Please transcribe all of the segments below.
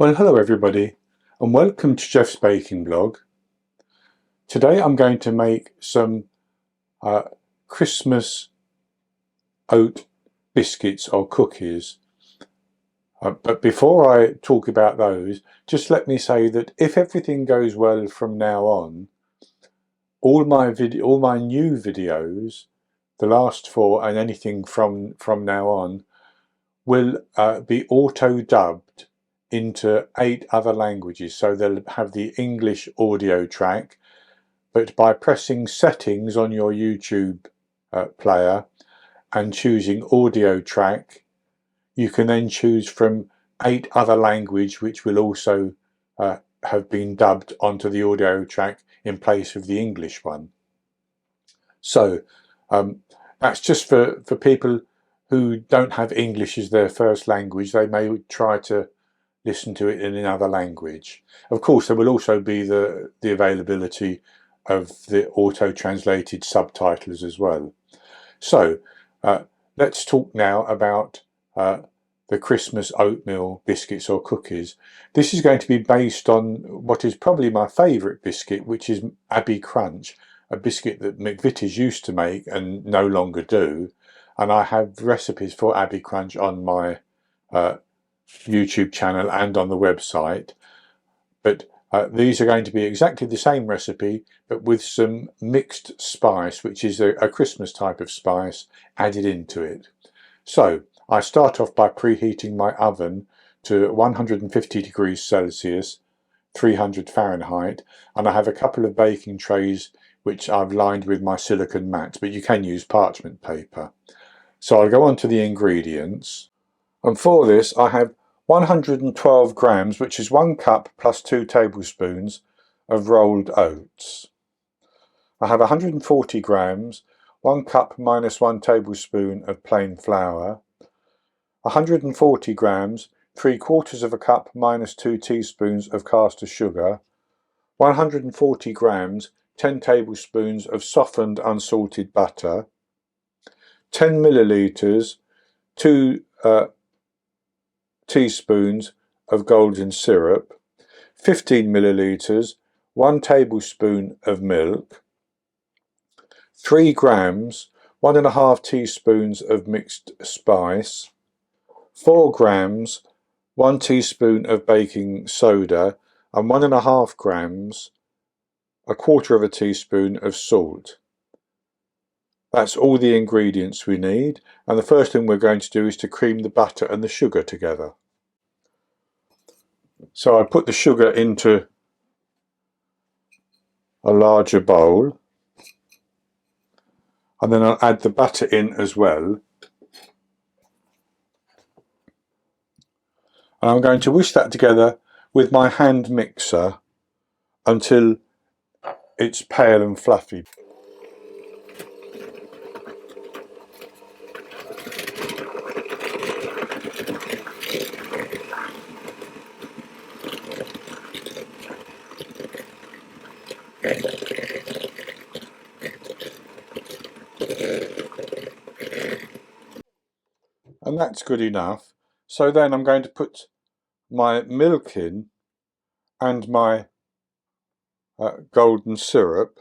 Well, hello everybody, and welcome to Jeff's Baking Blog. Today I'm going to make some Christmas oat biscuits or cookies. But before I talk about those, just let me say that if everything goes well from now on, all my new videos, the last 4 and anything from now on, will be auto-dubbed into 8 other languages. So they'll have the English audio track, but by pressing settings on your YouTube player and choosing audio track, you can then choose from 8 other languages which will also have been dubbed onto the audio track in place of the English one. So that's just for people who don't have English as their first language. They may try to listen to it in another language. Of course, there will also be the availability of the auto-translated subtitles as well. So let's talk now about the Christmas oatmeal biscuits or cookies. This is going to be based on what is probably my favourite biscuit, which is Abbey Crunch, a biscuit that McVitie's used to make and no longer do. And I have recipes for Abbey Crunch on my YouTube channel and on the website, but these are going to be exactly the same recipe but with some mixed spice, which is a Christmas type of spice, added into it. So I start off by preheating my oven to 150 degrees Celsius, 300 Fahrenheit, and I have a couple of baking trays which I've lined with my silicone mat, but you can use parchment paper. So I'll go on to the ingredients. And for this I have 112 grams, which is 1 cup plus 2 tablespoons of rolled oats. I have 140 grams, 1 cup minus 1 tablespoon of plain flour. 140 grams, 3/4 of a cup minus 2 teaspoons of caster sugar. 140 grams, 10 tablespoons of softened unsalted butter. 10 milliliters, 2 teaspoons of golden syrup, 15 milliliters, 1 tablespoon of milk, 3 grams, 1.5 teaspoons of mixed spice, 4 grams, 1 teaspoon of baking soda, and 1.5 grams, 1/4 teaspoon of salt. That's all the ingredients we need, and the first thing we're going to do is to cream the butter and the sugar together. So I put the sugar into a larger bowl, and then I'll add the butter in as well. And I'm going to whisk that together with my hand mixer until it's pale and fluffy. And that's good enough. So then I'm going to put my milk in and my golden syrup.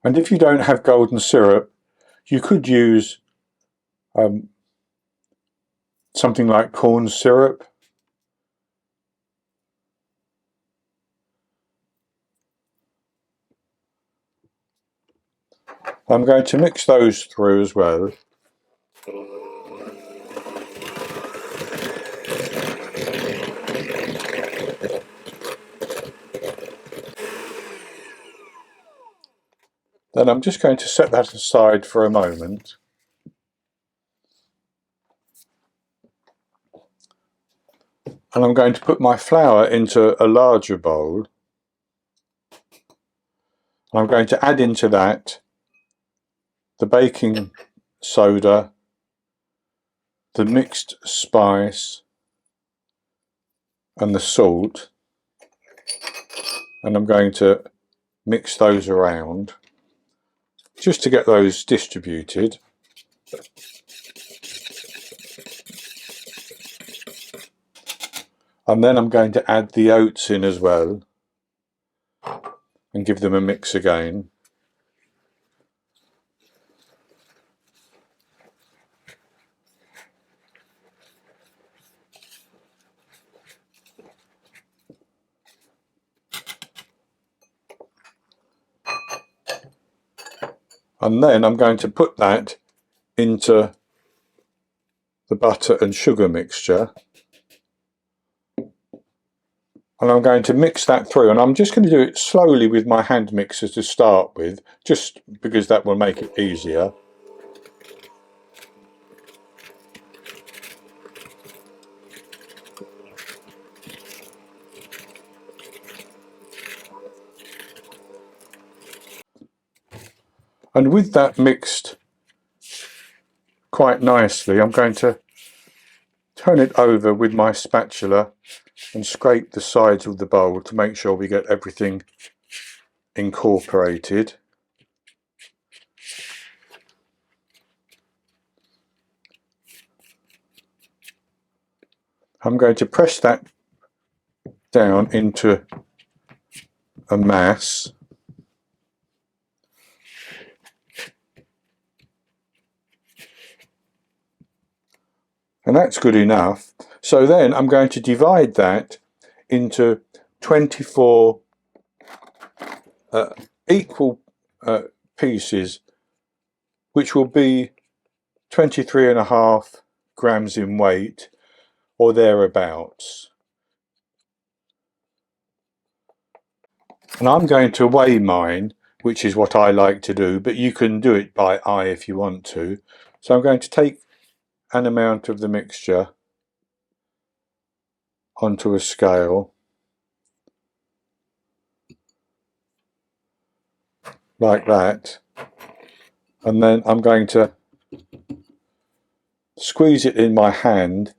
And if you don't have golden syrup, you could use something like corn syrup. I'm going to mix those through as well. Then I'm just going to set that aside for a moment. And I'm going to put my flour into a larger bowl. I'm going to add into that the baking soda, the mixed spice, and the salt. and I'm going to mix those around just to get those distributed. And then I'm going to add the oats in as well and give them a mix again. And then I'm going to put that into the butter and sugar mixture. And I'm going to mix that through, and I'm just going to do it slowly with my hand mixer to start with, just because that will make it easier. And with that mixed quite nicely, I'm going to turn it over with my spatula and scrape the sides of the bowl to make sure we get everything incorporated. I'm going to press that down into a mass. And that's good enough. So then I'm going to divide that into 24 equal pieces, which will be 23.5 grams in weight or thereabouts. And I'm going to weigh mine, which is what I like to do, but you can do it by eye if you want to. So I'm going to take an amount of the mixture onto a scale like that, and then I'm going to squeeze it in my hand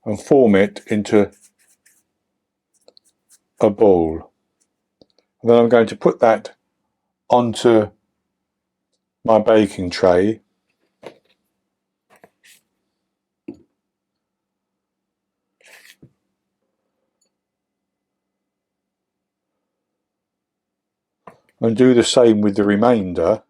and form it into a ball. And then I'm going to put that onto my baking tray, and do the same with the remainder.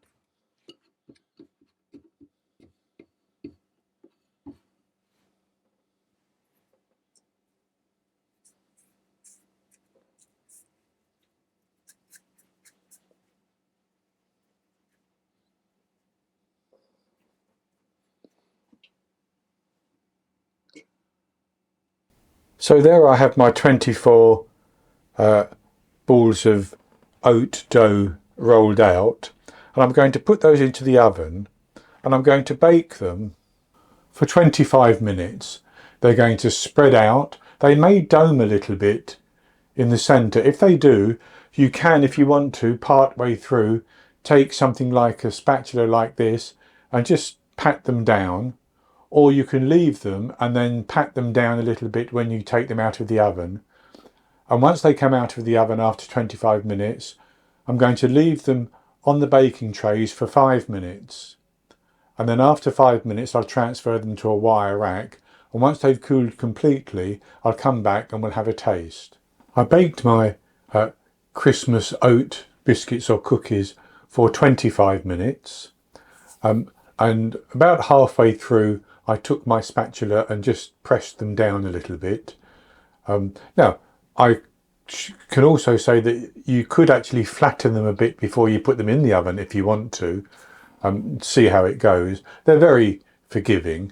So there I have my 24 balls of oat dough rolled out, and I'm going to put those into the oven, and I'm going to bake them for 25 minutes. They're going to spread out. They may dome a little bit in the centre. If they do, you can, if you want to, part way through, take something like a spatula like this and just pat them down, or you can leave them and then pat them down a little bit when you take them out of the oven. And once they come out of the oven after 25 minutes, I'm going to leave them on the baking trays for 5 minutes. And then after 5 minutes, I'll transfer them to a wire rack. And once they've cooled completely, I'll come back and we'll have a taste. I baked my Christmas oat biscuits or cookies for 25 minutes. And about halfway through, I took my spatula and just pressed them down a little bit. Now, I can also say that you could actually flatten them a bit before you put them in the oven if you want to, see how it goes. They're very forgiving.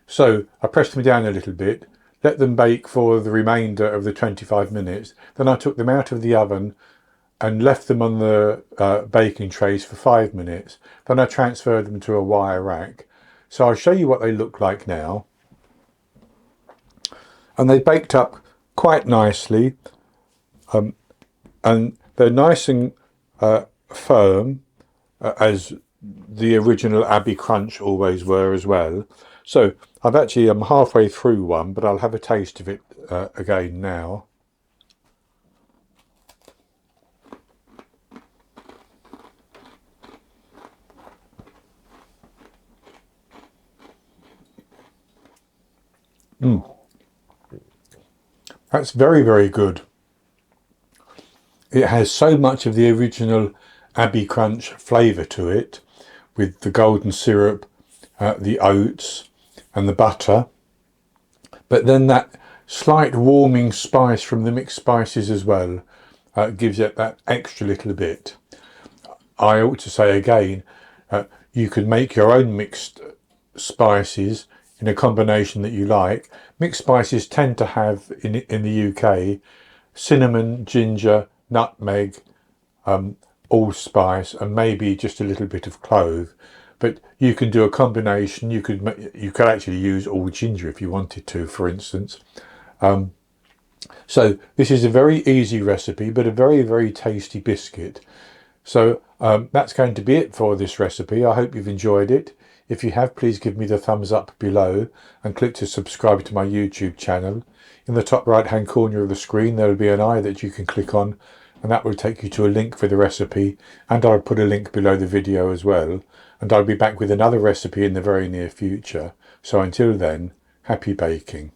So I pressed them down a little bit, let them bake for the remainder of the 25 minutes. Then I took them out of the oven and left them on the baking trays for 5 minutes. Then I transferred them to a wire rack. So I'll show you what they look like now. And they baked up quite nicely, and they're nice and firm, as the original Abbey Crunch always were as well. So I'm halfway through one, but I'll have a taste of it again now. That's very, very good. It has so much of the original Abbey Crunch flavour to it, with the golden syrup, the oats and the butter. But then that slight warming spice from the mixed spices as well gives it that extra little bit. I ought to say again, you could make your own mixed spices in a combination that you like. Mixed spices tend to have in the UK cinnamon, ginger, nutmeg, allspice, and maybe just a little bit of clove. But you can do a combination. You could actually use all ginger if you wanted to, for instance. So this is a very easy recipe, but a very, very tasty biscuit. So that's going to be it for this recipe. I hope you've enjoyed it. If you have, please give me the thumbs up below and click to subscribe to my YouTube channel. In the top right hand corner of the screen there will be an eye that you can click on, and that will take you to a link for the recipe, and I'll put a link below the video as well, and I'll be back with another recipe in the very near future. So until then, happy baking.